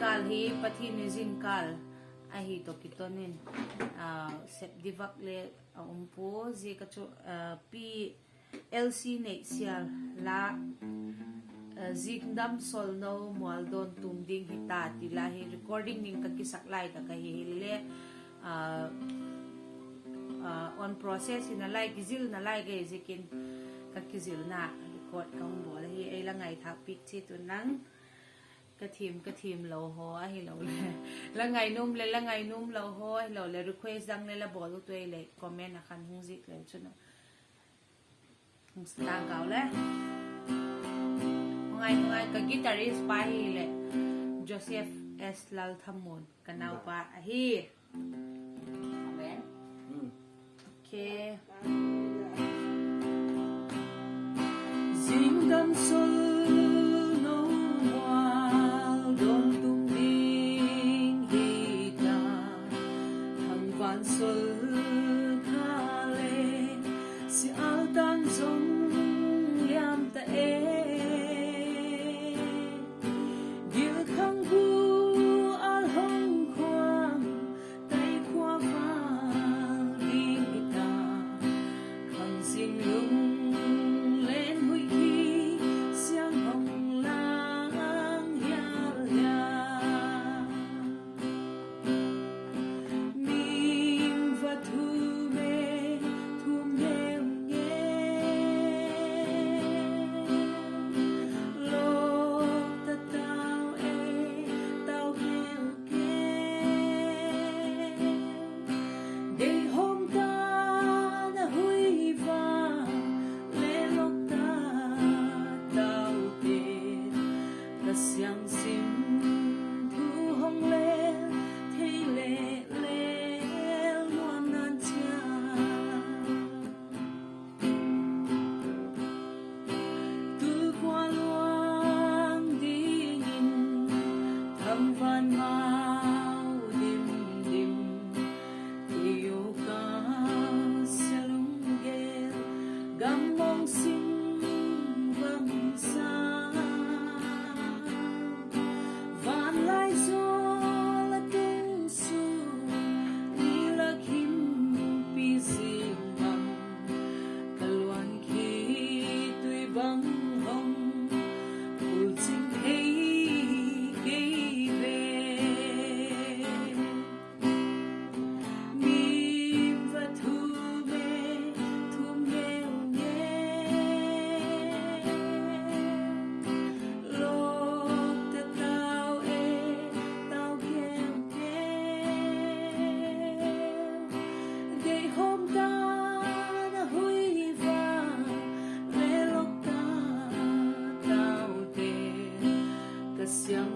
kal hi pathi ni zin kal a hi to kitonin sep divak le umpo zi ka chu p lc nei sial la zingdam solno mualdon tumding hita tila hi recording ning ka kisaklai ka hi le on process in a like zil na like ge zikin ka kizil na record kang bol hi ai la ngai thak pik chi tu nang ka thim lo ho a hi lo le la ngai num lo ho ai lo le request dang le la bol tu le comment a khan hung zik le chu no hung sta gao le ngai ka guitarist pa hi le Joseph S Lal Thamon kanau pa a hi amen okay Zingdam sol no wal don tung ding hita thang van sol khale si al dan zong liam ta dil khang bu al hong kwang tai kwa fa ding hita khang sing lung Yang sim thu hong le thay lệ lệ luôn nan cha cứ qua loang đi nhìn thầm van mau dim dim yêu ca sẽ lung ghé gam mong xin vang xa lai zo la tung su ni la kim pi sim bang kalwan khi tui bang hong ul ching hei ke ve mim va thu me thum nghèo nghe Yang